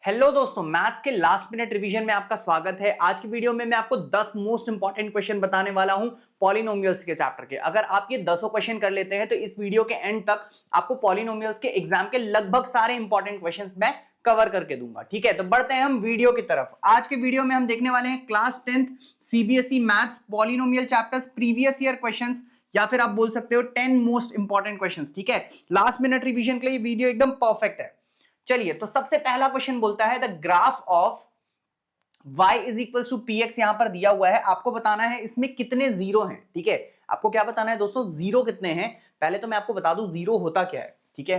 Hello दोस्तों, maths के last minute revision में आपका स्वागत है। आज की वीडियो में मैं आपको 10 मोस्ट इंपॉर्टेंट क्वेश्चन बताने वाला हूं पॉलिनोमियल्स के चैप्टर के। अगर आप ये 10 क्वेश्चन कर लेते हैं तो इस वीडियो के एंड तक आपको पॉलिनोमियल्स के एग्जाम के लगभग सारे इंपॉर्टेंट क्वेश्चंस मैं कवर करके दूंगा। ठीक है, तो बढ़ते हैं हम वीडियो की तरफ। आज के वीडियो में हम देखने वाले हैं class 10th CBSE maths polynomial chapters previous year questions, या फिर आप बोल सकते हो 10 मोस्ट इंपॉर्टेंट क्वेश्चंस। ठीक है, लास्ट मिनट रिवीजन के लिए वीडियो एकदम परफेक्ट है। चलिए, तो सबसे पहला क्वेश्चन बोलता है the graph of y is equal to p x. यहां पर दिया हुआ है, आपको बताना है इसमें कितने जीरो हैं। ठीक है, आपको क्या बताना है दोस्तों, जीरो कितने हैं। पहले तो मैं आपको बता दूं जीरो होता क्या है। ठीक है,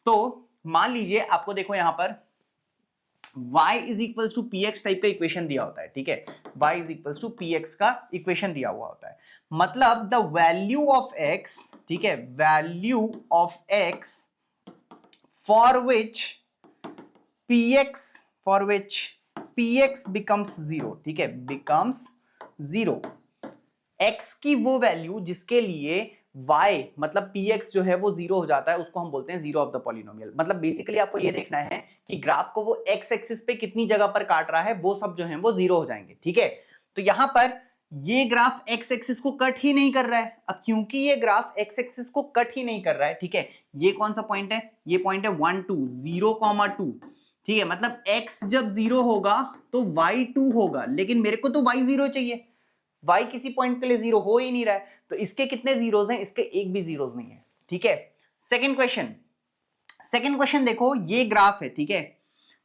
तो मान लीजिए आपको देखो यहां पर y is equal to p x type का इक्वेशन दिया होता है। ठीक है, y is equal to p x का इक्वेशन दिया हुआ होता है। मतलब द वैल्यू ऑफ x, ठीक है, value of x for which px becomes zero। ठीक है, becomes zero। x की वो वैल्यू जिसके लिए y मतलब px जो है वो जीरो हो जाता है, उसको हम बोलते हैं जीरो ऑफ द पॉलिनोमियल। मतलब बेसिकली आपको ये देखना है कि ग्राफ को वो x एक्सिस पे कितनी जगह पर काट रहा है, वो सब जो है वो जीरो हो जाएंगे। ठीक है, तो यहां पर ये ग्राफ x एक्सिस को कट ही नहीं कर रहा है। अब क्योंकि ये ग्राफ x एक्सिस को कट ही नहीं कर रहा है, ठीक है, ये कौन सा पॉइंट है, ये पॉइंट है 1 2 0,2। ठीक है, मतलब x जब जीरो होगा तो y 2 होगा, लेकिन मेरे को तो y जीरो चाहिए, y किसी पॉइंट के लिए जीरो हो ही नहीं रहा है। तो इसके कितने जीरोस हैं, इसके एक भी जीरोस नहीं है। ठीक है, सेकंड क्वेश्चन देखो, ये ग्राफ है। ठीक है,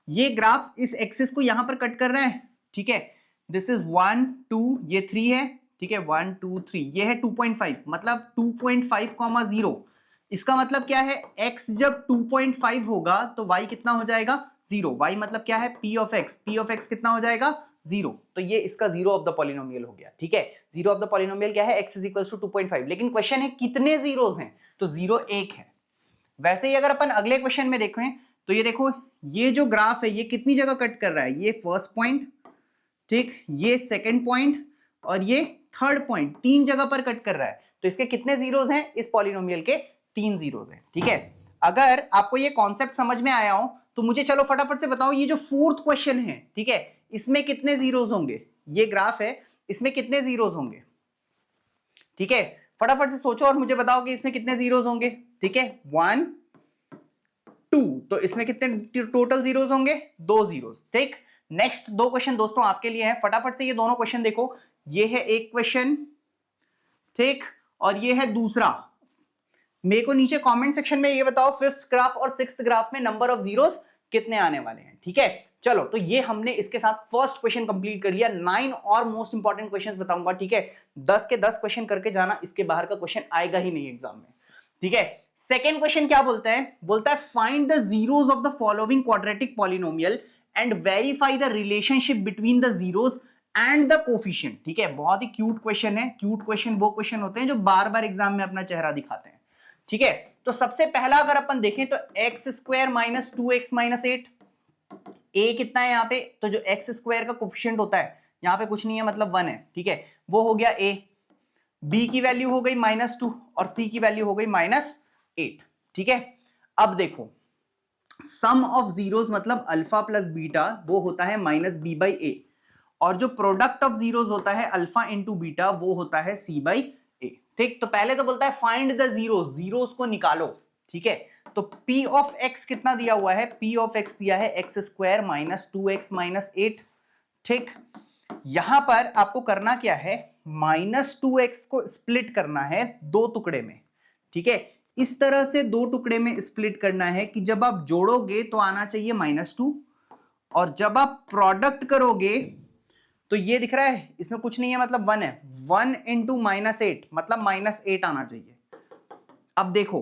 ये ग्राफ इस एक्सिस को यहां पर कट कर रहा है। ठीक है, दिस इज 1 2, ये 3 है। ठीक है, 1 2 3, ये है 2.5, मतलब 2.5, 0। इसका मतलब क्या है, x जब 2.5 होगा तो y कितना हो जाएगा, जीरो। y मतलब क्या है, p ऑफ x कितना हो जाएगा, जीरो। तो ये इसका जीरो ऑफ द पॉलिनोमियल हो गया। ठीक है, जीरो ऑफ द पॉलिनोमियल क्या है, x इज इक्वल टू 2.5। लेकिन क्वेश्चन है कितने जीरोस हैं, तो जीरो एक है। वैसे ही अगर अपन अगले क्वेश्चन में देखें तो ये देखो, ये जो ग्राफ है ये कितनी जगह कट कर रहा है, ये फर्स्ट पॉइंट, ठीक, ये सेकंड पॉइंट और ये थर्ड पॉइंट, तीन जगह पर कट कर रहा है। तो इसके कितने जीरोस हैं, इस पॉलिनोमियल के तीन जीरोस हैं। ठीक है, अगर आपको ये कॉन्सेप्ट समझ में आया हो तो मुझे चलो फटाफट से बताओ, ये जो फोर्थ क्वेश्चन है, ठीक है, इसमें कितने जीरोस होंगे, ये ग्राफ है, इसमें कितने जीरोस होंगे। ठीक है, फटाफट से सोचो और मुझे बताओ कि इसमें कितने जीरोस होंगे। ठीक है, 1 2, तो इसमें कितने टोटल जीरोस होंगे, दो जीरोस। ठीक, नेक्स्ट दो क्वेश्चन दोस्तों आपके लिए हैं, फटाफट से ये दोनों क्वेश्चन देखो। ये है एक क्वेश्चन, ठीक, और ये है दूसरा। मेरे को नीचे कमेंट सेक्शन में ये बताओ, फिफ्थ ग्राफ और सिक्स्थ ग्राफ में नंबर ऑफ जीरोस कितने आने वाले हैं। ठीक है, चलो, तो ये हमने इसके साथ फर्स्ट क्वेश्चन कंप्लीट कर लिया। 9 और मोस्ट इंपॉर्टेंट क्वेश्चंस बताऊंगा। ठीक है, 10 के 10 क्वेश्चन करके जाना, इसके बाहर का क्वेश्चन आएगा ही नहीं एग्जाम में। ठीक है, सेकेंड क्वेश्चन क्या बोलता है, बोलता है find the zeros of the following quadratic polynomial and verify the relationship between the zeros and the coefficient. ठीक है, बहुत ही क्यूट क्वेश्चन है। क्यूट क्वेश्चन वो क्वेश्चन होते हैं जो बार बार एग्जाम में अपना चेहरा दिखाते हैं। ठीक है, तो सबसे पहला अगर अपन देखें तो x square minus 2x minus 8, ए कितना है यहाँ पे, तो जो एक्स स्क्वायर का कोफिशिएंट होता है यहाँ पे कुछ नहीं है, मतलब 1 है। ठीक है, वो हो गया ए, बी की वैल्यू हो गई -2 और सी की वैल्यू हो गई -8। ठीक है, अब देखो, सम ऑफ जीरोस मतलब अल्फा प्लस बीटा वो होता है -b/a, और जो प्रोडक्ट ऑफ जीरोस होता है अल्फा इंटू बीटा वो होता है c/a। ठीक, तो पहले तो बोलता है फाइंड द जीरोस, जीरोस को निकालो। ठीक है, तो p ऑफ x कितना दिया हुआ है, p ऑफ x दिया है x square minus 2x minus 8। ठीक, यहां पर आपको करना क्या है, -2x को स्प्लिट करना है दो टुकड़े में। ठीक है, इस तरह से दो टुकड़े में स्प्लिट करना है कि जब आप जोड़ोगे तो आना चाहिए -2, और जब आप प्रोडक्ट करोगे तो ये दिख रहा है, इसमें कुछ नहीं है, मतलब 1 है। 1 इंटू -8 मतलब -8 आना चाहिए। अब देखो,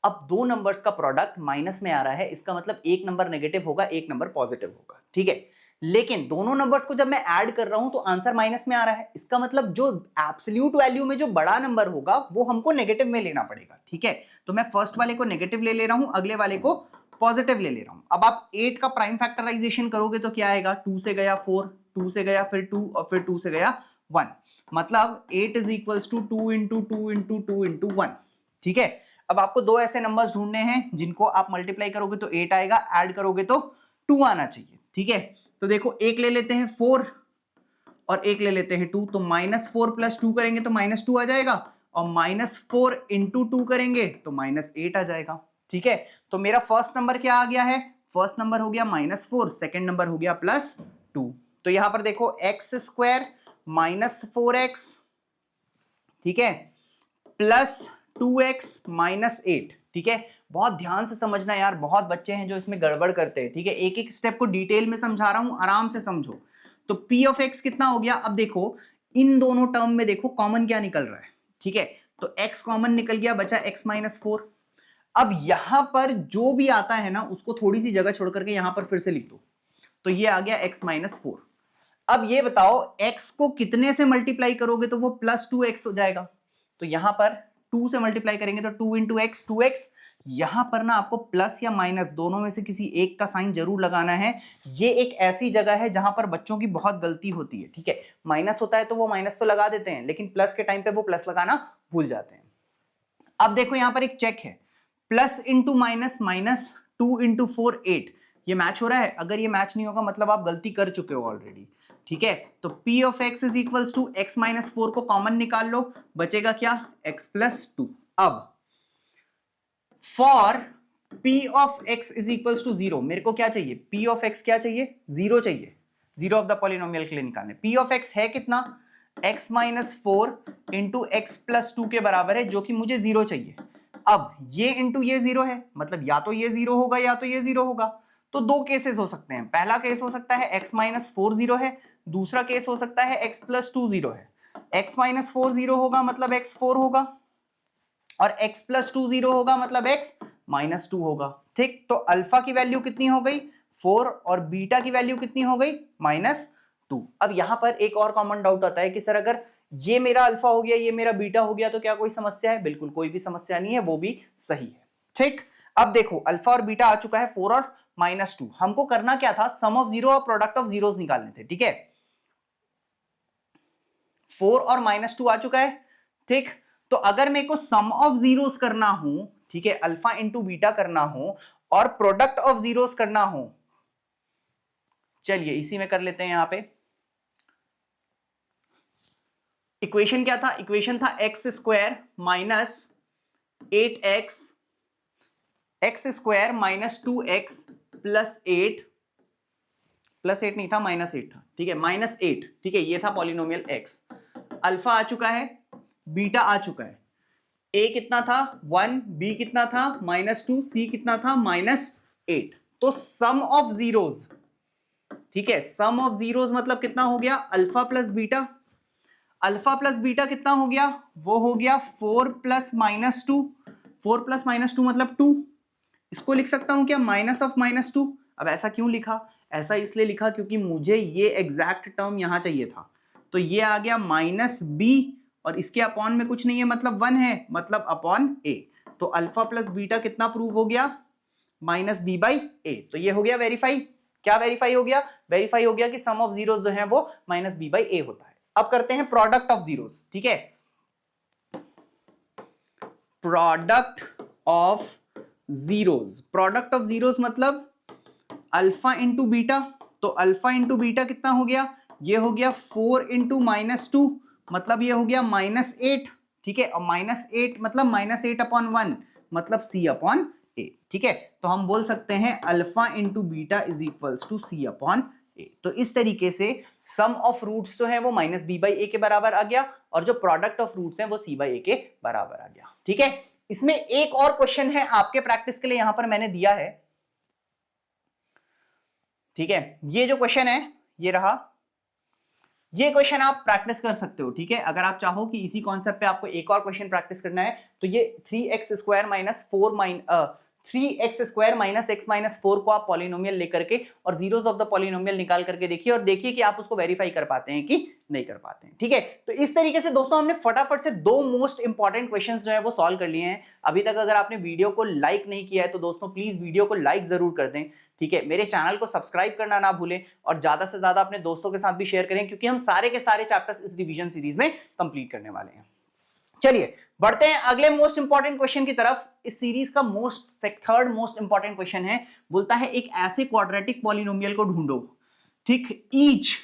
अब दो नंबर्स का प्रोडक्ट माइनस में आ रहा है, इसका मतलब एक नंबर नेगेटिव होगा, एक नंबर पॉजिटिव होगा। ठीक है, लेकिन दोनों नंबर्स को जब मैं ऐड कर रहा हूं तो आंसर माइनस में आ रहा है, इसका मतलब जो एब्सोल्यूट वैल्यू में जो बड़ा नंबर होगा वो हमको नेगेटिव में लेना पड़ेगा। ठीक है, तो मैं फर्स्ट वाले को नेगेटिव ले रहा हूं, अगले वाले को पॉजिटिव ले रहा हूं। अब आप 8 का प्राइम फैक्टराइजेशन करोगे तो क्या आएगा, 2 से गया 4, 2 से गया फिर 2 और फिर 2 से गया 1, मतलब 8 is equals to 2 into 2 into 2 into 1। ठीक है, अब आपको दो ऐसे नंबर्स ढूंढने हैं जिनको आप मल्टीप्लाई करोगे तो 8 आएगा, ऐड करोगे तो 2 आना चाहिए। ठीक है, तो देखो एक ले लेते हैं 4 और एक ले लेते हैं 2, तो -4 + 2 करेंगे तो -2 आ जाएगा, और -4 × 2 करेंगे तो -8 आ जाएगा। ठीक है, तो मेरा फर्स्ट नंबर क्या आ गया है, फर्स्ट नंबर हो गया -4, सेकंड नंबर हो गया +2। तो यहां पर देखो x² - 4x, ठीक है, +2x - 8। ठीक है, बहुत ध्यान से समझना यार, बहुत बच्चे हैं जो इसमें गड़बड़ करते हैं। ठीक है, एक एक स्टेप को डिटेल में समझा रहा हूं, आराम से समझो। तो p ऑफ x कितना हो गया, अब देखो इन दोनों टर्म में देखो कॉमन क्या निकल रहा है। ठीक है, तो x कॉमन निकल गया, बचा x - 4। अब यहां पर जो भी आता है ना उसको थोड़ी सी जगह छोड़ करके यहां पर फिर से लिख दो, तो ये आ गया x - 4। अब ये बताओ x को कितने से मल्टीप्लाई करोगे तो वो +2x हो जाएगा, तो यहां पर 2 से मल्टीप्लाई करेंगे तो 2 × x 2x। यहां पर ना आपको प्लस या माइनस दोनों में से किसी एक का साइन जरूर लगाना है। ये एक ऐसी जगह है जहां पर बच्चों की बहुत गलती होती है। ठीक है, माइनस होता है तो वो माइनस तो लगा देते हैं, लेकिन प्लस के टाइम पे वो प्लस लगाना भूल जाते हैं। अब देखो यहां पर एक चेक है, प्लस इंटू माइनस माइनस 2 × 4 8, ये मैच हो रहा है। अगर ये मैच नहीं होगा मतलब आप गलती कर चुके हो ऑलरेडी। ठीक है, तो p of x is equals to x - 4 को कॉमन निकाल लो, बचेगा क्या, x + 2। अब for p of x is equals to 0, मेरे को क्या चाहिए, p ऑफ x क्या चाहिए, 0 चाहिए, 0 ऑफ द पॉलिनोमियल के लिए निकालने। p ऑफ x है कितना, x - 4 × x + 2 के बराबर है, जो कि मुझे 0 चाहिए। अब ये इंटू ये 0 है, मतलब या तो ये 0 होगा या तो ये 0 होगा। तो दो केसेस हो सकते हैं, पहला केस हो सकता है x - 4 0 है, दूसरा केस हो सकता है x + 2 0 है। x - 4 0 होगा मतलब x 4 होगा, और x + 2 0 होगा मतलब x - 2 होगा। ठीक, तो अल्फा की वैल्यू कितनी हो गई, 4, और बीटा की वैल्यू कितनी हो गई, -2। अब यहां पर एक और कॉमन डाउट आता है कि सर अगर ये मेरा अल्फा हो गया, ये मेरा बीटा हो गया, तो क्या कोई समस्या है, बिल्कुल कोई भी समस्या नहीं है, वो भी सही है। ठीक, अब देखो अल्फा और बीटा आ चुका है, 4 और -2। हमको करना क्या था, सम ऑफ जीरो और प्रोडक्ट ऑफ जीरोस निकालने थे। ठीक है, 4 और -2 आ चुका है। ठीक, तो अगर मेरे को सम ऑफ जीरोस करना हो, ठीक है, अल्फा इंटू बीटा करना हो और प्रोडक्ट ऑफ जीरोस करना हो, चलिए इसी में कर लेते हैं। यहां पे इक्वेशन क्या था, इक्वेशन था x² - 8x, x² - 2x + 8, +8 नहीं था, -8 था। ठीक है, -8। ठीक है, ये था पॉलिनोमियल x। अल्फा आ चुका है, बीटा आ चुका है। a कितना था 1, b कितना था -2, c कितना था -8। तो सम ऑफ जीरोस, ठीक है, सम ऑफ जीरोस मतलब कितना हो गया, alpha plus beta. Alpha plus beta कितना हो गया, वो हो गया 4 + -2। 4 + -2 मतलब 2। इसको लिख सकता हूं क्या, -2। अब ऐसा क्यों लिखा, ऐसा इसलिए लिखा क्योंकि मुझे ये एग्जैक्ट टर्म यहां चाहिए था। तो ये आ गया -b, और इसके अपॉन में कुछ नहीं है मतलब 1 है, मतलब अपॉन a। तो अल्फा प्लस बीटा कितना प्रूव हो गया, -b/a। तो ये हो गया वेरीफाई। क्या वेरीफाई हो गया, वेरीफाई हो गया कि सम ऑफ जीरोस जो है वो -b/a होता है। अब करते हैं प्रोडक्ट ऑफ जीरोस। ठीक है, product of zeros, product of zeros मतलब अल्फा इंटू बीटा। तो अल्फा इंटू बीटा कितना हो गया, ये हो गया 4 × -2, मतलब ये हो गया -8। ठीक है, और -8 मतलब -8/1 मतलब c/a। ठीक है, तो हम बोल सकते हैं alpha into beta is equals to c/a। तो इस तरीके से सम ऑफ रूट्स जो है वो -b/a के बराबर आ गया, और जो प्रोडक्ट ऑफ रूट्स हैं वो c/a के बराबर आ गया। ठीक है, इसमें एक और क्वेश्चन है आपके प्रैक्टिस के लिए, यहां पर मैंने दिया है। ठीक है, ये जो क्वेश्चन है ये रहा, ये क्वेश्चन आप प्रैक्टिस कर सकते हो। ठीक है, अगर आप चाहो कि इसी कॉन्सेप्ट पे आपको एक और क्वेश्चन प्रैक्टिस करना है तो ये 3x² - 3x² - x - 4 को आप पॉलिनोमियल लेकर के और जीरोस ऑफ द पॉलिनोमियल निकाल करके देखिए, और देखिए कि आप उसको वेरीफाई कर पाते हैं कि नहीं कर पाते हैं। ठीक है, तो इस तरीके से दोस्तों हमने फटाफट से दो मोस्ट इंपॉर्टेंट क्वेश्चंस जो है वो सॉल्व कर लिए हैं। अभी तक अगर आपने वीडियो को लाइक नहीं किया है तो दोस्तों प्लीज वीडियो को लाइक जरूर कर दें। ठीक है, मेरे चैनल को सब्सक्राइब करना ना भूलें, और ज्यादा से ज्यादा अपने दोस्तों के साथ भी शेयर करें, क्योंकि हम सारे के सारे चैप्टर्स इस रिवीजन सीरीज में कंप्लीट करने वाले हैं। चलिए बढ़ते हैं अगले मोस्ट इंपॉर्टेंट क्वेश्चन की तरफ। इस सीरीज का थर्ड मोस्ट इंपॉर्टेंट क्वेश्चन है, बोलता है एक ऐसे क्वाड्रेटिक पॉलिनोमियल को ढूंढो, ठीक, each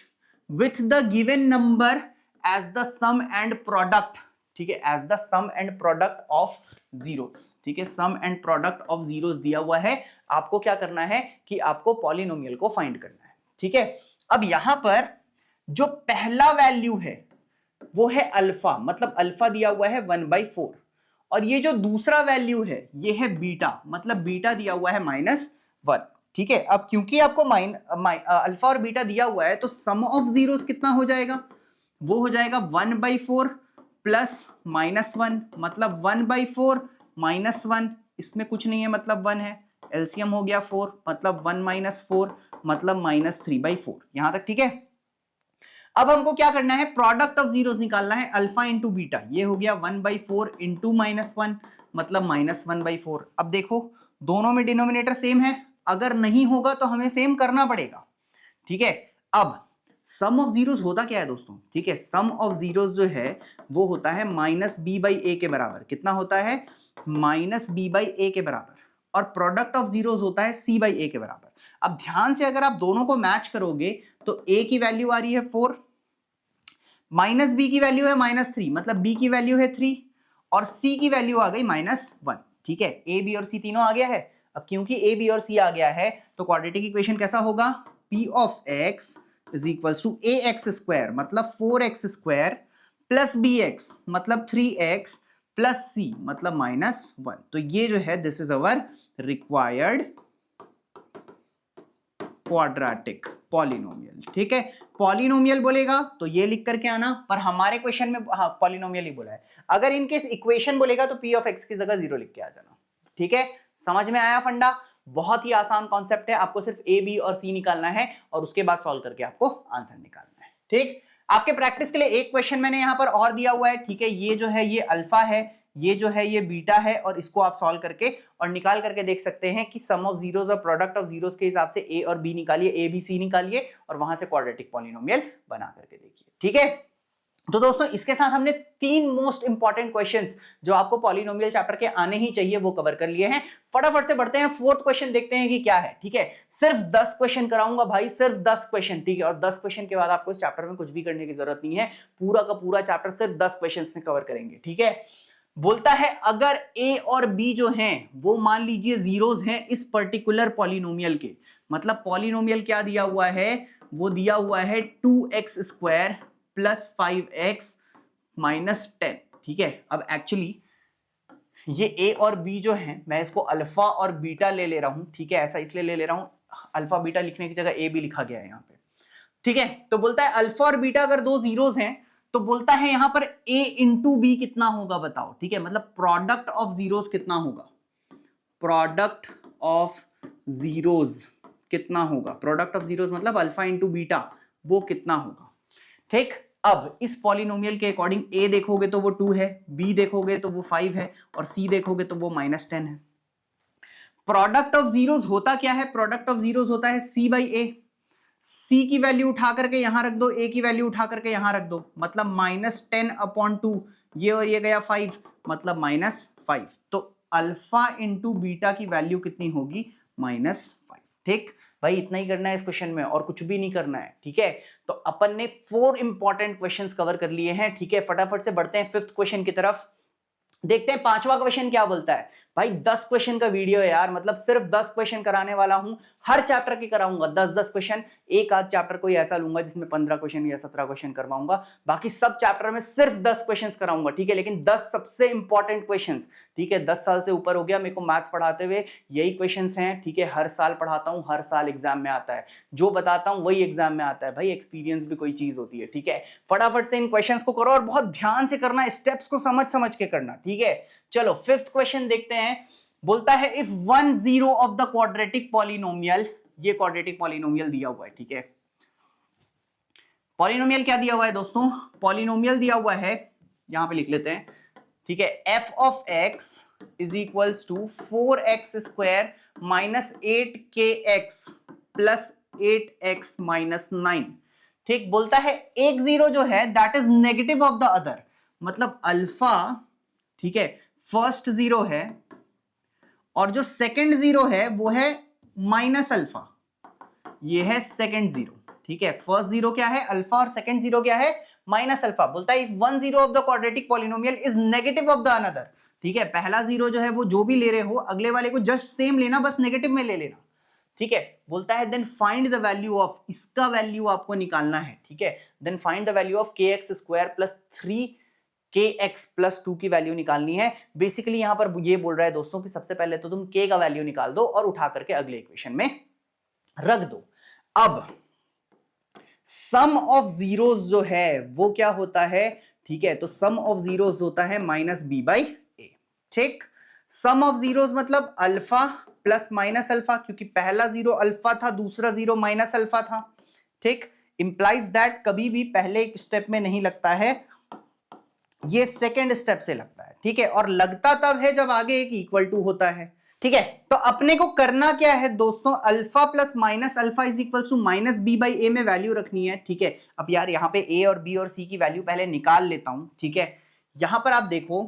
with the given number as the sum and product, ठीक है, as the sum and product of zeros, ठीक है, sum and product of zeros दिया हुआ है। आपको क्या करना है कि आपको पॉलिनोमियल को फाइंड करना है, ठीक है। अब यहां पर जो पहला वैल्यू है वो है अल्फा, मतलब अल्फा दिया हुआ है 1/4, और ये जो दूसरा वैल्यू है ये है बीटा, मतलब बीटा दिया हुआ है -1, ठीक है। अब क्योंकि आपको अल्फा और बीटा दिया हुआ है तो सम ऑफ जीरोस कितना हो जाएगा, वो हो जाएगा 1/4 प्लस -1, मतलब 1/4 -1, इसमें कुछ नहीं है मतलब 1 है, एलसीएम हो गया 4, मतलब 1 - 4 मतलब -3/4, यहां तक ठीक है। अब हमको क्या करना है, प्रोडक्ट ऑफ जीरोस निकालना है, अल्फा इंटू बीटा, ये हो गया 1/4 इंटू -1 मतलब -1/4। अब देखो दोनों में डिनोमिनेटर सेम है, अगर नहीं होगा तो हमें सेम करना पड़ेगा, ठीक है। अब सम ऑफ जीरोस होता क्या है दोस्तों, ठीक है, सम ऑफ जीरोस जो है वो होता है -b/a के बराबर, कितना होता है -b/a के बराबर, और प्रोडक्ट ऑफ जीरोस होता है c/a के बराबर। अब ध्यान से अगर आप दोनों को मैच करोगे तो a की वैल्यू आ रही है 4, माइनस बी की वैल्यू है -3, मतलब b की वैल्यू है 3, और c की वैल्यू आ गई -1, ठीक है, a b और c तीनों आ गया है। अब क्योंकि a b और c आ गया है तो क्वाड्रेटिक इक्वेशन कैसा होगा, p of x is equals to ax² मतलब 4x² प्लस bx मतलब 3x प्लस c मतलब -1। तो ये जो है this is our required quadratic polynomial, ठीक है। पॉलिनोमियल बोलेगा तो ये लिख करके आना, पर हमारे क्वेश्चन में हाँ पॉलिनोमियल ही बोला है। अगर इनकेस इक्वेशन बोलेगा तो p ऑफ x की जगह 0 लिख के आ जाना, ठीक है। समझ में आया फंडा, बहुत ही आसान कॉन्सेप्ट है, आपको सिर्फ a b और c निकालना है और उसके बाद सॉल्व करके आपको आंसर निकालना है, ठीक। आपके प्रैक्टिस के लिए एक क्वेश्चन मैंने यहां पर और दिया हुआ है, ठीक है, ये जो है ये अल्फा है, ये जो है ये बीटा है, और इसको आप सॉल्व करके और निकाल करके देख सकते हैं कि सम ऑफ जीरोस और प्रोडक्ट ऑफ जीरोस के हिसाब से a और b निकालिए, a b c निकालिए और वहां से क्वाड्रेटिक पॉलिनोमियल बना करके देखिए, ठीक है। तो दोस्तों इसके साथ हमने 3 मोस्ट इंपॉर्टेंट क्वेश्चंस जो आपको पॉलिनोमियल चैप्टर के आने ही चाहिए वो कवर कर लिए हैं। फटाफट से बढ़ते हैं, फोर्थ क्वेश्चन देखते हैं कि क्या है, ठीक है। सिर्फ 10 क्वेश्चन कराऊंगा भाई, सिर्फ 10 क्वेश्चन, ठीक है, और 10 क्वेश्चन के बाद आपको इस चैप्टर में कुछ भी करने की जरूरत नहीं है, पूरा का पूरा चैप्टर सिर्फ 10 क्वेश्चन में कवर करेंगे, ठीक है। बोलता है अगर a और b जो हैं वो मान लीजिए जीरोस हैं इस पर्टिकुलर पॉलिनोमियल के, मतलब पॉलिनोमियल क्या दिया हुआ है, वो दिया हुआ है 2x² प्लस 5x माइनस 10, ठीक है। अब एक्चुअली ये a और b जो है मैं इसको अल्फा और बीटा ले रहा हूं, ठीक है, ऐसा इसलिए ले रहा हूं, अल्फा बीटा लिखने की जगह a b लिखा गया है यहां पे, ठीक है। तो बोलता है अल्फा और बीटा अगर दो जीरोस हैं तो बोलता है यहां पर a इंटू बी कितना होगा बताओ, ठीक है, मतलब प्रोडक्ट ऑफ जीरोस कितना होगा, प्रोडक्ट ऑफ जीरोस कितना होगा, प्रोडक्ट ऑफ जीरोस मतलब अल्फा इंटू बीटा वो कितना होगा, ठीक। अब इस पॉलिनोमियल के अकॉर्डिंग a देखोगे तो वो 2 है, b देखोगे तो वो 5 है, और c देखोगे तो वो -10 है। प्रोडक्ट ऑफ जीरोस होता क्या है, प्रोडक्ट ऑफ जीरोस होता है c/a, c की वैल्यू उठा करके यहां रख दो, a की वैल्यू उठा करके यहां रख दो, मतलब -10/2, ये और ये गया 5 मतलब -5, तो अल्फा इंटू बीटा की वैल्यू कितनी होगी, -5, ठीक। भाई इतना ही करना है इस क्वेश्चन में और कुछ भी नहीं करना है, ठीक है। तो अपन ने 4 इंपॉर्टेंट क्वेश्चंस कवर कर लिए हैं, ठीक है। फटाफट से बढ़ते हैं 5th क्वेश्चन की तरफ, देखते हैं 5वां क्वेश्चन क्या बोलता है। भाई 10 क्वेश्चन का वीडियो है यार, मतलब सिर्फ 10 क्वेश्चन कराने वाला हूं, हर चैप्टर के कराऊंगा 10-10 क्वेश्चन, एक आध चैप्टर कोई ऐसा लूंगा जिसमें 15 क्वेश्चन या 17 क्वेश्चन करवाऊंगा, बाकी सब चैप्टर में सिर्फ 10 क्वेश्चंस कराऊंगा, ठीक है। लेकिन 10 सबसे इंपॉर्टेंट क्वेश्चंस, ठीक है, 10 साल से ऊपर हो गया मेरे को मैथ्स पढ़ाते हुए, यही क्वेश्चंस हैं, ठीक है, हर साल पढ़ाता हूं, हर साल एग्जाम में आता है, जो बताता हूं वही एग्जाम में आता है, भाई एक्सपीरियंस भी कोई चीज होती है, ठीक है। फटाफट से इन क्वेश्चंस को करो और बहुत ध्यान से करना, स्टेप्स को समझ समझ के करना, ठीक है। चलो 5th क्वेश्चन देखते हैं, बोलता है if 1 0 of the quadratic polynomial, ये क्वाड्रेटिक पॉलिनोमियल दिया हुआ है, ठीक है। पॉलिनोमियल क्या दिया हुआ है दोस्तों, पॉलिनोमियल दिया हुआ है, यहां पे लिख लेते हैं, ठीक है, f of x is equals to 4x² minus 8kx plus 8x minus 9, ठीक। बोलता है एक जीरो जो है that is negative of the other, मतलब अल्फा ठीक है, फर्स्ट जीरो है और जो सेकंड जीरो है वो है माइनस अल्फा, ये है सेकंड जीरो, ठीक है। फर्स्ट जीरो क्या है, अल्फा, और सेकंड जीरो क्या है, माइनस अल्फा। बोलता है if one zero of the quadratic polynomial is negative of the another, ठीक है, पहला जीरो जो है वो जो भी ले रहे हो अगले वाले को जस्ट सेम लेना, बस नेगेटिव में ले लेना, ठीक है। बोलता है then find the value of, इसका वैल्यू आपको निकालना है, ठीक है। Then find the value of k x square plus 3kx plus 2 की वैल्यू निकालनी है। बेसिकली यहां पर ये बोल रहा है दोस्तों कि सबसे पहले तो तुम k का वैल्यू निकाल दो और उठा करके अगले इक्वेशन में रख दो। अब सम ऑफ जीरोस जो है वो क्या होता है, ठीक है, तो सम ऑफ जीरोस होता है माइनस बी बाई ए, ठीक। सम ऑफ जीरोस मतलब अल्फा प्लस माइनस अल्फा, क्योंकि पहला जीरो अल्फा था, दूसरा जीरो माइनस अल्फा था, ठीक। इंप्लाइज दैट कभी भी पहले एक स्टेप में नहीं लगता है, ये सेकेंड स्टेप से लगता है, ठीक है। और लगता तब है जब आगे एक इक्वल टू होता है, ठीक है। तो अपने को करना क्या है दोस्तों, alpha plus minus alpha is equals to minus b by a में वैल्यू रखनी है, ठीक है। अब यार यहाँ पे ए और बी और सी की वैल्यू पहले निकाल लेता हूं, ठीक है। यहां पर आप देखो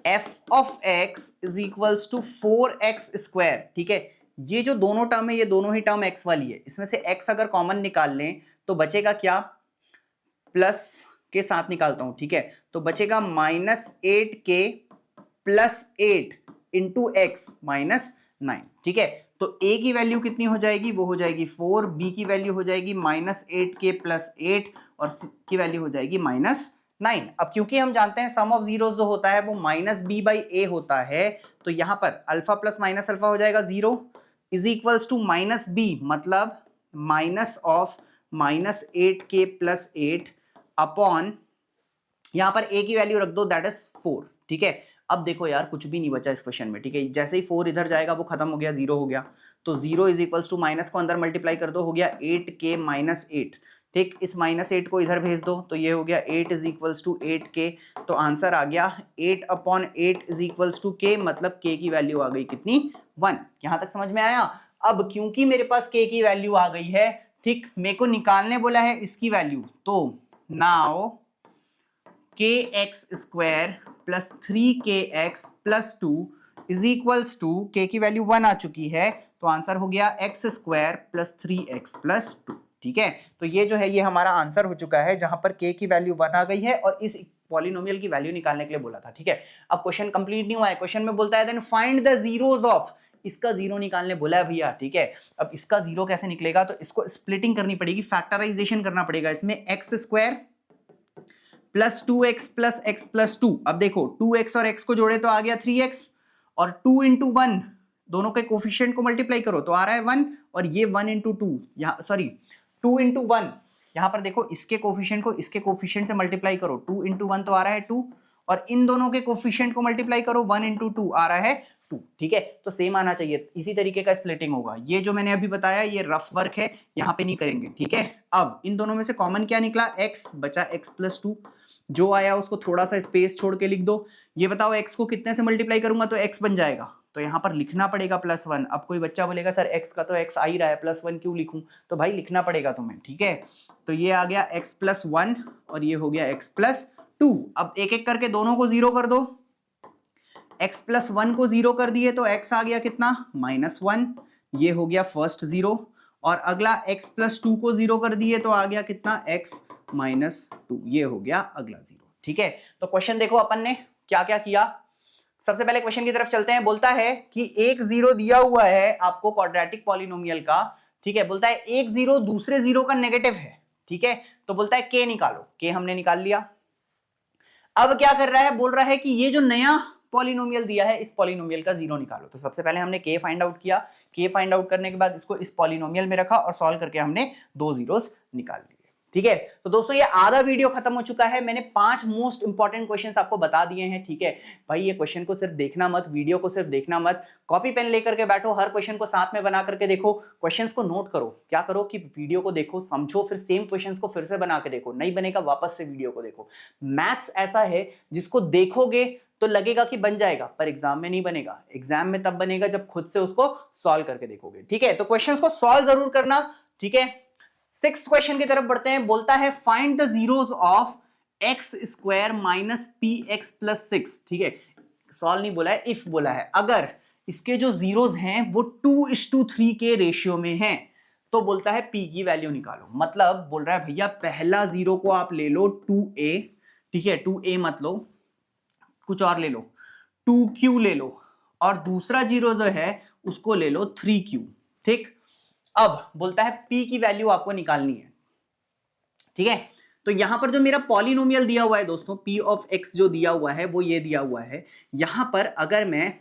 f of x is equals to 4x square, ठीक है। ये जो दोनों टर्म है ये दोनों ही टर्म x वाली है, इसमें से x अगर कॉमन निकाल लें तो बचेगा क्या, प्लस के साथ निकालता हूं, ठीक है, तो बचेगा minus 8k plus 8 into x minus 9, ठीक है। तो a की वैल्यू कितनी हो जाएगी, वो हो जाएगी 4, b की वैल्यू हो जाएगी माइनस 8k प्लस 8 और c की वैल्यू हो जाएगी माइनस 9। अब क्योंकि हम जानते हैं सम ऑफ जीरोस जो होता है वो माइनस बी बाई ए होता है, तो यहां पर अल्फा प्लस माइनस अल्फा हो जाएगा 0 is equals to minus b, मतलब minus of minus 8k plus 8 upon यहां पर a की वैल्यू रख दो दैट इज 4, ठीक है। अब देखो यार कुछ भी नहीं बचा इस क्वेश्चन में, ठीक है। जैसे ही 4 इधर जाएगा वो खत्म हो गया, 0 हो गया, तो 0 इज इक्वल्स टू माइनस को अंदर मल्टीप्लाई कर दो, हो गया 8k माइनस 8, ठीक। इस माइनस 8 को इधर भेज दो तो ये हो गया 8 इज इक्वल्स टू 8k, तो आंसर आ गया 8 upon 8 is equals to k, मतलब k की वैल्यू आ गई कितनी, 1। यहां तक समझ में आया। अब क्योंकि मेरे पास k की वैल्यू आ गई है, ठीक, मेरे को निकालने बोला है इसकी वैल्यू, तो now kx square plus 3kx plus 2 is equals to, k की वैल्यू 1 आ चुकी है, तो आंसर हो गया x square plus 3x plus 2, ठीक है। तो ये जो है ये हमारा आंसर हो चुका है, जहां पर k की वैल्यू 1 आ गई है और इस पॉलिनोमियल की वैल्यू निकालने के लिए बोला था, ठीक है। अब क्वेश्चन कंप्लीट नहीं हुआ है, क्वेश्चन में बोलता है then find the zeros of, इसका जीरो निकालने बोला है भैया, ठीक है। अब इसका जीरो कैसे निकलेगा, तो इसको स्प्लिटिंग करनी पड़ेगी, फैक्टराइजेशन करना पड़ेगा, इसमें x square plus 2x plus x plus 2। अब देखो 2x और x को जोड़े तो आ गया 3x, और 2 इंटू 1 दोनों के कोफिशिएंट को मल्टीप्लाई करो तो आ रहा है 1, और ये 1 इंटू 2 यहाँ, सॉरी 2 इंटू 1, यहां पर देखो इसके कोफिशिएंट को इसके कोफिशिएंट से मल्टीप्लाई करो, 2 इंटू 1 तो आ रहा है 2, और इन दोनों के कोफिशिएंट को मल्टीप्लाई करो 1 इंटू 2 आ रहा है 2, ठीक है। तो सेम आना चाहिए, इसी तरीके का स्प्लिटिंग होगा। ये जो मैंने अभी बताया ये रफ वर्क है, यहाँ पे नहीं करेंगे, ठीक है। अब इन दोनों में से कॉमन क्या निकला, x बचा x प्लस 2, जो आया उसको थोड़ा सा स्पेस छोड़ के लिख दो। ये बताओ x को कितने से मल्टीप्लाई करूंगा तो x बन जाएगा, तो यहां पर लिखना पड़ेगा +1। अब कोई बच्चा बोलेगा सर x का तो x आ ही रहा है, +1 क्यों लिखूं, तो भाई लिखना पड़ेगा तुम्हें, ठीक है। तो ये आ गया x + 1 और ये हो गया x + 2। अब एक एक करके दोनों को 0 कर दो, x + 1 को 0 कर दिए तो x आ गया कितना, -1, ये हो गया फर्स्ट 0, और अगला x + 2 को 0 कर दिए तो आ गया कितना, x -2, ये हो गया अगला 0, ठीक है। तो क्वेश्चन देखो अपन ने क्या क्या किया। सबसे पहले क्वेश्चन की तरफ चलते हैं। बोलता है कि एक 0 दिया हुआ है आपको क्वाड्रेटिक पॉलिनोमियल का, ठीक है। बोलता है एक 0 दूसरे 0 का नेगेटिव है, ठीक है। तो बोलता है k निकालो, k हमने निकाल लिया। अब क्या कर रहा है, बोल रहा है कि ये जो नया पॉलिनोमियल दिया है इस पॉलिनोमियल का 0 निकालो। तो सबसे पहले हमने k फाइंड आउट किया, k फाइंड आउट करने के बाद इसको इस पॉलिनोमियल में रखा और सॉल्व करके हमने 2 जीरोस निकाल लिए, ठीक है। तो दोस्तों ये आधा वीडियो खत्म हो चुका है, मैंने 5 मोस्ट इंपॉर्टेंट क्वेश्चंस आपको बता दिए हैं, ठीक है। भाई ये क्वेश्चन को सिर्फ देखना मत, वीडियो को सिर्फ देखना मत, कॉपी पेन लेकर के बैठो, हर क्वेश्चन को साथ में बना करके देखो, क्वेश्चंस को नोट करो। क्या करो कि वीडियो को देखो, समझो, फिर सेम क्वेश्चंस को फिर से बना के देखो, नहीं बनेगा वापस से वीडियो को देखो। मैथ्स ऐसा है जिसको देखोगे तो लगेगा कि बन जाएगा, पर एग्जाम में नहीं बनेगा। एग्जाम में तब बनेगा जब खुद से उसको सॉल्व करके देखोगे, ठीक है। तो क्वेश्चंस को सॉल्व जरूर करना, ठीक है। 6th क्वेश्चन की तरफ बढ़ते हैं। बोलता है find the zeros of x square minus P x plus 6, ठीक है, सॉल्व नहीं बोला है, इफ बोला है। अगर इसके जो जीरोस हैं वो 2:3 के रेशियो में हैं तो बोलता है p की वैल्यू निकालो। मतलब बोल रहा है भैया पहला जीरो को आप ले लो 2a, ठीक है, 2a मत लो, कुछ और ले लो, 2q ले लो, और दूसरा जीरो जो है उसको ले लो 3q, ठीक। अब बोलता है p की वैल्यू आपको निकालनी है, ठीक है। तो यहां पर जो मेरा पॉलिनोमियल दिया हुआ है दोस्तों, p ऑफ x जो दिया हुआ है वो ये दिया हुआ है। यहां पर अगर मैं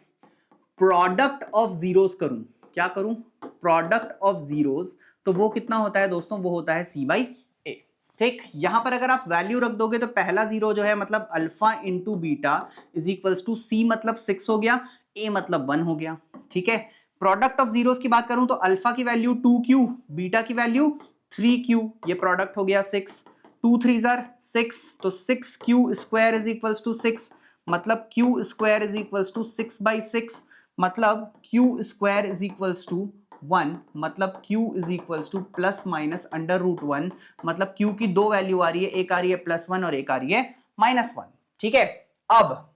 प्रोडक्ट ऑफ जीरोस करूं, क्या करूं, प्रोडक्ट ऑफ जीरोस, तो वो कितना होता है दोस्तों, वो होता है c बाई ए, ठीक। यहां पर अगर आप वैल्यू रख दोगे तो पहला जीरो जो है मतलब alpha into beta is equals to c मतलब 6 हो गया, a मतलब 1 हो गया, ठीक है। प्रोडक्ट ऑफ जीरोस की बात करूं तो अल्फा की वैल्यू 2q, बीटा की वैल्यू 3q, ये प्रोडक्ट हो गया 6, 2 3 6, तो 6q square is equals to 6, मतलब q square is equals to 6 by 6, मतलब q square is equals to 1, मतलब q is equals to plus minus under root 1, मतलब q की दो वैल्यू आ रही है, एक आ रही है +1 और एक आ रही है -1, ठीक है। अब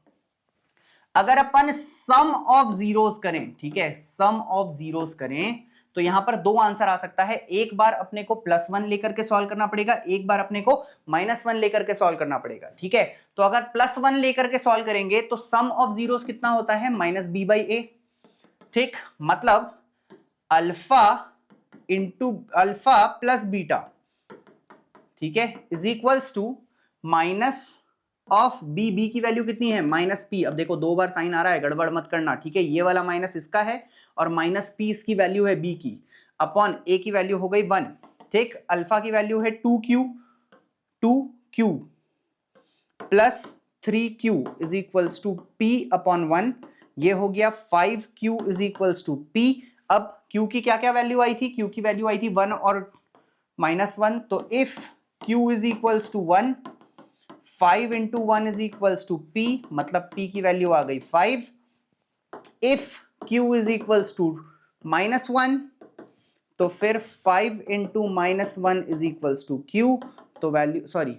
अगर अपन सम ऑफ जीरोस करें, ठीक है, सम ऑफ जीरोस करें तो यहां पर दो आंसर आ सकता है, एक बार अपने को +1 लेकर के सॉल्व करना पड़ेगा, एक बार अपने को -1 लेकर के सॉल्व करना पड़ेगा, ठीक है। तो अगर +1 लेकर के सॉल्व करेंगे तो सम ऑफ जीरोस कितना होता है, -b/a, ठीक, मतलब alpha into alpha plus beta, ठीक है, is equals to minus of b की वैल्यू कितनी है, -p। अब देखो दो बार साइन आ रहा है, गड़बड़ मत करना, ठीक है, ये वाला माइनस इसका है और -p इसकी वैल्यू है b की, अपॉन a की वैल्यू हो गई 1, ठीक। अल्फा की वैल्यू है 2q plus 3q is equals to p upon 1, ये हो गया 5q is equals to p। अब q की क्या क्या वैल्यू आई थी, q की वैल्यू आई थी 1 और -1, तो if q is equals to 1, 5 into 1 is equals to p, मतलब p की वैल्यू आ गई 5। If q is equals to -1, तो फिर 5 into -1 is equals to q, तो वैल्यू सॉरी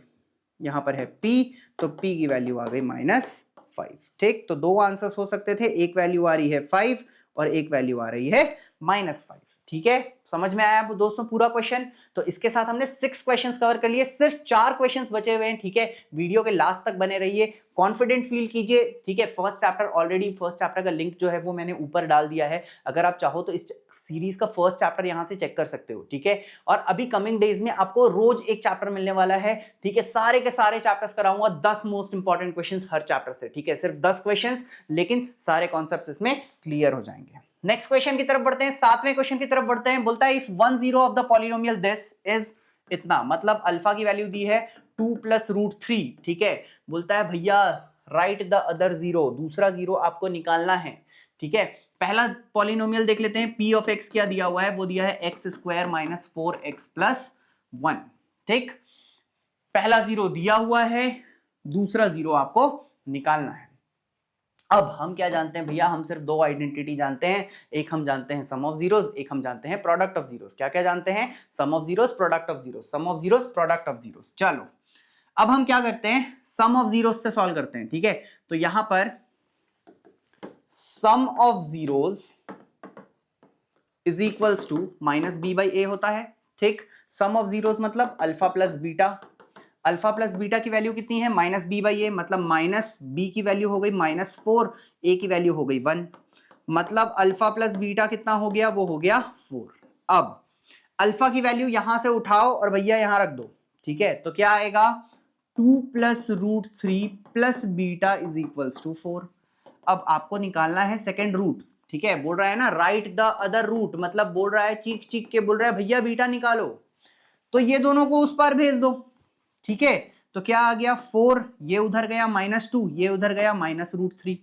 यहां पर है p, तो p की वैल्यू आ गई -5, ठीक। तो दो आंसर्स हो सकते थे, एक वैल्यू आ रही है 5 और एक वैल्यू आ रही है -5, ठीक है। समझ में आया दोस्तों पूरा क्वेश्चन। तो इसके साथ हमने 6 क्वेश्चंस कवर कर लिए, सिर्फ 4 क्वेश्चंस बचे हुए हैं, ठीक है। वीडियो के लास्ट तक बने रहिए, कॉन्फिडेंट फील कीजिए, ठीक है। फर्स्ट चैप्टर का लिंक जो है वो मैंने ऊपर डाल दिया है, अगर आप चाहो तो इस सीरीज का फर्स्ट चैप्टर यहां से चेक कर सकते हो, ठीक है। और अभी कमिंग डेज में आपको रोज एक चैप्टर मिलने वाला है, ठीक है। सारे के सारे चैप्टर्स कराऊंगा, 10 मोस्ट इंपॉर्टेंट क्वेश्चंस हर चैप्टर से, ठीक है। सिर्फ 10 क्वेश्चंस, लेकिन सारे कॉन्सेप्ट्स इसमें क्लियर हो जाएंगे। नेक्स्ट क्वेश्चन की तरफ बढ़ते हैं, 7वें क्वेश्चन की तरफ बढ़ते हैं। बोलता है if 1 0 of the polynomial this is इतना, मतलब अल्फा की वैल्यू दी है 2 + √3, ठीक है। बोलता है भैया राइट द अदर जीरो, दूसरा जीरो आपको निकालना है, ठीक है। पहला पॉलिनोमियल देख लेते हैं, p ऑफ x क्या दिया हुआ है, वो दिया है x² - 4x + 1, ठीक। पहला जीरो दिया हुआ है, दूसरा जीरो आपको निकालना है। अब हम क्या जानते हैं भैया, हम सिर्फ दो आइडेंटिटी जानते हैं, एक हम जानते हैं सम ऑफ जीरोस, एक हम जानते हैं प्रोडक्ट ऑफ जीरोस। क्या क्या जानते हैं, sum of zeros, product of zeros, sum of zeros, product of zeros. चलो अब हम क्या करते हैं, सम ऑफ जीरोस से सॉल्व करते हैं, ठीक है। तो यहां पर sum of zeros is equals to -b/a होता है, ठीक। सम ऑफ जीरोस मतलब alpha plus beta, alpha plus beta की वैल्यू कितनी है, -b/a, मतलब -b की वैल्यू हो गई -4, a की वैल्यू हो गई 1, मतलब अल्फा प्लस बीटा कितना हो गया, वो हो गया 4। अब अल्फा की वैल्यू यहां से उठाओ और भैया यहां रख दो, ठीक है। तो क्या आएगा, 2 + √3 plus beta is equals to 4। अब आपको निकालना है सेकेंड रूट, ठीक है। बोल रहा है ना राइट द अदर रूट, मतलब बोल रहा है चीख चीख के बोल रहा है भैया बीटा निकालो, तो ये दोनों को उस पार भेज दो, ठीक है। तो क्या आ गया, 4 ये उधर गया -2, ये उधर गया -√3,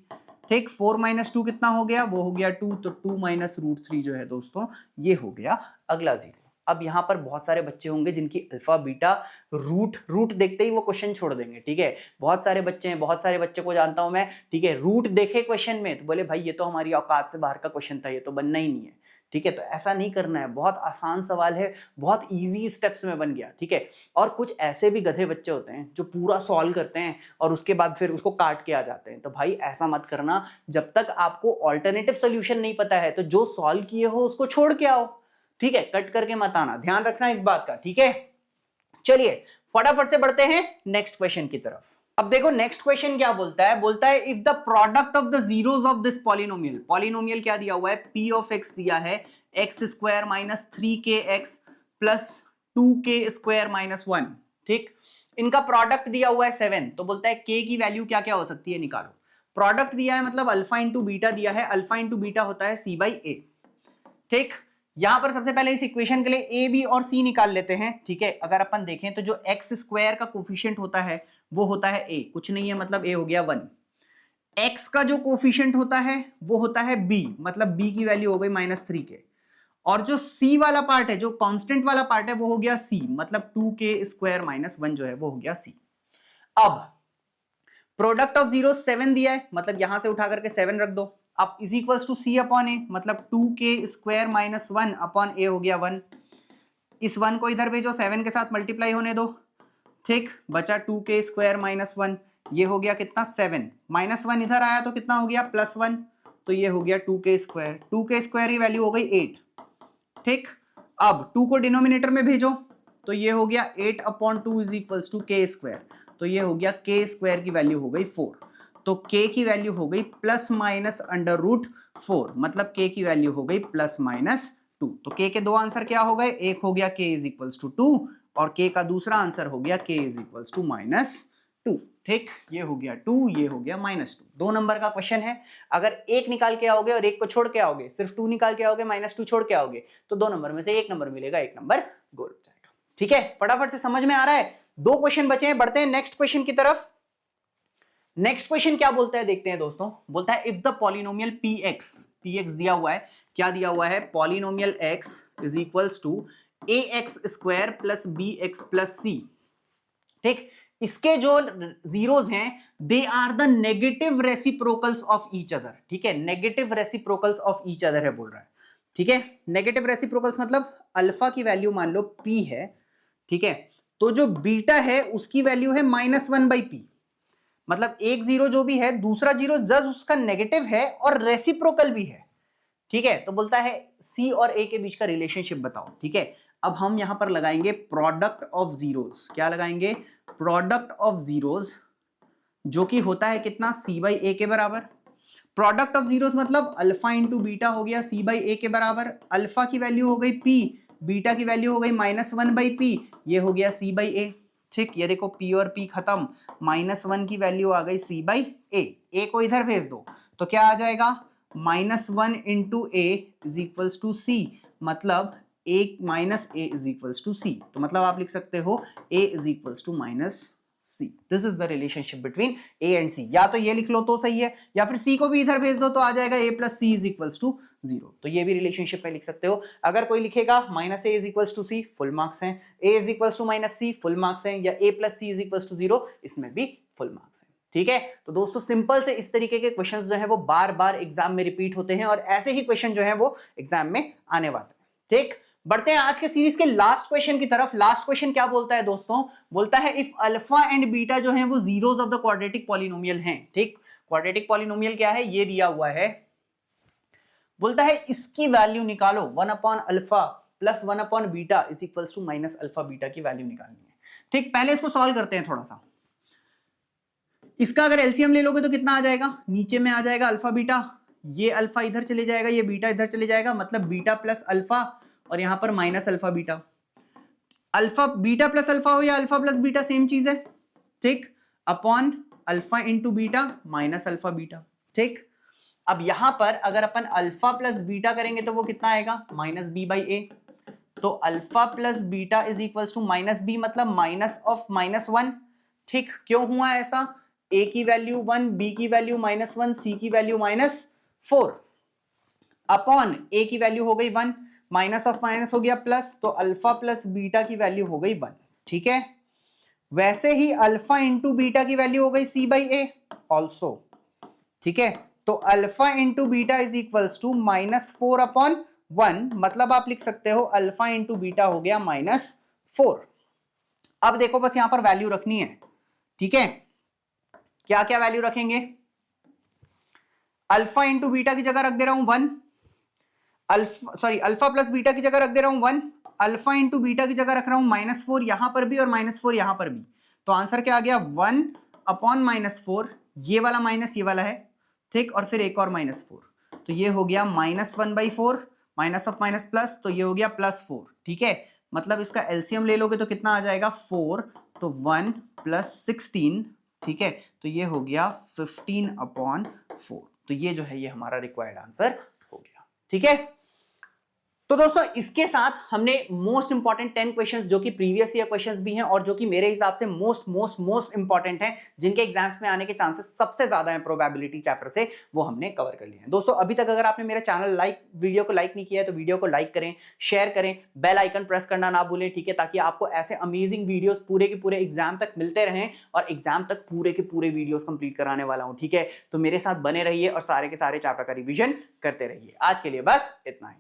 ठीक। 4 - 2 कितना हो गया, वो हो गया 2, तो 2 - √3 जो है दोस्तों ये हो गया अगला जीरो। अब यहां पर बहुत सारे बच्चे होंगे जिनकी अल्फा बीटा रूट देखते ही वो क्वेश्चन छोड़ देंगे, ठीक है। बहुत सारे बच्चे हैं, बहुत सारे बच्चे को जानता हूं मैं, ठीक है, रूट देखे क्वेश्चन में तो बोले भाई ये तो हमारी औकात से बाहर का क्वेश्चन था, ये तो बनना ही नहीं है, ठीक है, तो ऐसा नहीं करना है, बहुत आसान सवाल है, बहुत इजी स्टेप्स में बन गया, ठीक है। और कुछ ऐसे भी गधे बच्चे होते हैं जो पूरा सॉल्व करते हैं और उसके बाद फिर उसको काट के आ जाते हैं, तो भाई ऐसा मत करना। जब तक आपको ऑल्टरनेटिव सोल्यूशन नहीं पता है तो जो सॉल्व किए हो उसको छोड़ के आओ, ठीक है, कट करके मत आना, ध्यान रखना इस बात का, ठीक है। चलिए फटाफट से बढ़ते हैं नेक्स्ट क्वेश्चन की तरफ। अब देखो नेक्स्ट क्वेश्चन क्या बोलता है, बोलता है if the product of the zeros of this polynomial, polynomial क्या दिया हुआ है, p ऑफ x दिया है x square minus 3kx plus 2k² minus 1, ठीक। इनका प्रोडक्ट दिया हुआ है 7, तो बोलता है k की वैल्यू क्या क्या हो सकती है निकालो। प्रोडक्ट दिया है मतलब अल्फा इंटू बीटा दिया है, अल्फा इंटू बीटा होता है c/a, ठीक। यहां पर सबसे पहले इस इक्वेशन के लिए a b और c निकाल लेते हैं, ठीक है। अगर अपन देखें तो जो x स्क्वायर का कोफिशिएंट होता है वो होता है a, कुछ नहीं है मतलब a हो गया 1। x का जो कोफिशिएंट होता है वो होता है b, मतलब b की वैल्यू हो गई -3k। और जो c वाला पार्ट है, जो कांस्टेंट वाला पार्ट है, वो हो गया c, मतलब 2k² माइनस 1 जो है वो हो गया c। अब प्रोडक्ट ऑफ जीरो 7 दिया है, मतलब यहां से उठा करके 7 रख दो। अब is equals to c upon a, मतलब 2k² माइनस 1 अपॉन a हो गया 1। इस 1 को इधर भेजो, 7 के साथ मल्टीप्लाई होने दो, ठीक। बचा 2k² माइनस 1, ये हो गया कितना 7, -1 इधर आया तो कितना हो गया +1, तो ये हो गया 2k²। 2k² की वैल्यू हो गई 8, ठीक। अब 2 को डिनोमिनेटर में भेजो तो ये हो गया 8 upon 2 is equals to k², तो ये हो गया k² की वैल्यू हो गई 4, तो k की वैल्यू हो गई ±√4, मतलब k की वैल्यू हो गई ±2। तो k के दो आंसर क्या हो गए, एक हो गया k इज इक्वल्स टू 2 और k का दूसरा आंसर हो गया k इज इक्वल्स टू -2, ठीक। ये हो गया 2, ये हो गया -2। 2 नंबर का क्वेश्चन है, अगर एक निकाल के आओगे और एक को छोड़ के आओगे, सिर्फ 2 निकाल के आओगे, -2 छोड़ के आओगे, तो 2 नंबर में से 1 नंबर मिलेगा, 1 नंबर गोल हो जाएगा, ठीक है। फटाफट से समझ में आ रहा है, 2 क्वेश्चन बचे हैं, बढ़ते हैं नेक्स्ट क्वेश्चन की तरफ। नेक्स्ट क्वेश्चन क्या बोलता है देखते हैं दोस्तों, बोलता है इफ द पॉलिनोमियल px दिया हुआ है, क्या दिया हुआ है, polynomial x is equals to ax² plus bx plus c, ठीक। इसके जो जीरोस हैं they are the negative reciprocals of each other, ठीक है, negative reciprocals of each other है बोल रहा है, ठीक है। नेगेटिव रेसिप्रोकल्स मतलब अल्फा की वैल्यू मान लो p है, ठीक है, तो जो बीटा है उसकी वैल्यू है -1/p, मतलब एक जीरो जो भी है दूसरा जीरो जस्ट उसका नेगेटिव है और रेसिप्रोकल भी है, ठीक है। तो बोलता है c और a के बीच का रिलेशनशिप बताओ, ठीक है। अब हम यहां पर लगाएंगे प्रोडक्ट ऑफ जीरोस, क्या लगाएंगे, प्रोडक्ट ऑफ जीरोस, जो कि होता है कितना, c/a के बराबर। प्रोडक्ट ऑफ जीरोस मतलब अल्फा इंटू बीटा हो गया c/a के बराबर, अल्फा की वैल्यू हो गई p, बीटा की वैल्यू हो गई -1/p, ये हो गया c/a, ठीक। ये देखो p और p खत्म, -1 की वैल्यू आ गई c/a, a को इधर भेज दो तो क्या आ जाएगा, -1 into a is equals to c, मतलब a - is equals to c, तो मतलब आप लिख सकते हो a is equals to -c। This is the relationship between a and c, या तो ये लिख लो तो सही है, या फिर c को भी इधर भेज दो तो आ जाएगा a plus c is equals to 0, तो ये भी रिलेशनशिप में लिख सकते हो। अगर कोई लिखेगा -a is equals to c, full marks हैं, a is equals to -c, full marks हैं, या a plus c is equals to 0, इसमें भी फुल मार्क्स हैं, ठीक है। तो दोस्तों सिंपल से इस तरीके के क्वेश्चंस जो है वो बार बार एग्जाम में रिपीट होते हैं और ऐसे ही क्वेश्चन जो है वो एग्जाम में आने वाले हैं, ठीक। बढ़ते हैं आज के सीरीज के लास्ट क्वेश्चन की तरफ। लास्ट क्वेश्चन क्या बोलता है दोस्तों, बोलता है इफ अल्फा एंड बीटा जो है वो zeros of the quadratic polynomial हैं, ठीक। क्वाड्रेटिक पॉलिनोमियल क्या है, ये दिया हुआ है, बोलता है इसकी वैल्यू निकालो, 1 upon alpha plus 1 upon beta is equals to minus alpha beta की वैल्यू निकालनी है, ठीक। पहले इसको सॉल्व करते हैं थोड़ा सा। इसका अगर एलसीएम ले लोगे तो कितना आ जाएगा, नीचे में आ जाएगा अल्फा बीटा, ये अल्फा इधर चले जाएगा, ये बीटा इधर चले जाएगा, मतलब बीटा प्लस अल्फा और यहां पर minus alpha beta. Alpha beta plus alpha हो या अल्फा प्लस बीटा सेम चीज है, ठीक, upon alpha into beta minus alpha beta, ठीक। अब यहां पर अगर अपन अल्फा प्लस बीटा करेंगे तो वो कितना आएगा, -b/a, तो alpha plus beta is equals to -b, मतलब माइनस ऑफ -1, ठीक। क्यों हुआ ऐसा, a की वैल्यू 1, b की वैल्यू -1, c की वैल्यू -4, अपॉन a की वैल्यू हो गई 1, माइनस ऑफ माइनस हो गया प्लस, तो अल्फा प्लस बीटा की वैल्यू हो गई 1, ठीक है। वैसे ही अल्फा इंटू बीटा की वैल्यू हो गई c/a ऑल्सो, ठीक है। तो alpha into beta is equals to -4 upon 1, मतलब आप लिख सकते हो अल्फा इंटू बीटा हो गया -4। अब देखो बस यहां पर वैल्यू रखनी है, ठीक है। क्या क्या वैल्यू रखेंगे? अल्फा इंटू बीटा की जगह रख दे रहा हूं 1, अल्फा प्लस बीटा की जगह रख दे रहा हूं 1, अल्फा इंटू बीटा की जगह रख रहा हूं -4 यहां पर भी और -4 यहां पर भी। तो आंसर क्या आ गया? 1 अपॉन -4, ये वाला माइनस ये वाला है, ठीक, और फिर एक और -4, तो ये हो गया -1/4, माइनस ऑफ माइनस प्लस, तो ये हो गया +4, ठीक है। मतलब इसका एलसीएम ले लोगे तो कितना आ जाएगा? 4, तो 1 + 16, ठीक है, तो ये हो गया 15/4। तो ये जो है ये हमारा रिक्वायर्ड आंसर हो गया, ठीक है। तो दोस्तों इसके साथ हमने मोस्ट इंपॉर्टेंट 10 क्वेश्चंस जो कि प्रीवियस ईयर क्वेश्चंस भी हैं और जो कि मेरे हिसाब से मोस्ट इंपॉर्टेंट हैं, जिनके एग्जाम्स में आने के चांसेस सबसे ज्यादा हैं प्रोबेबिलिटी चैप्टर से, वो हमने कवर कर लिए हैं। दोस्तों अभी तक अगर आपने मेरे चैनल वीडियो को लाइक नहीं किया है तो वीडियो को लाइक करें, शेयर करें, बेल आइकन प्रेस करना ना भूलें, ठीक है, ताकि आपको ऐसे अमेजिंग वीडियोस पूरे के पूरे एग्जाम तक मिलते रहें और एग्जाम तक पूरे के पूरे वीडियोस कंप्लीट कराने वाला हूं, ठीक है। तो मेरे साथ बने रहिए और सारे के सारे चैप्टर का रिविजन करते रहिए। आज के लिए बस इतना ही।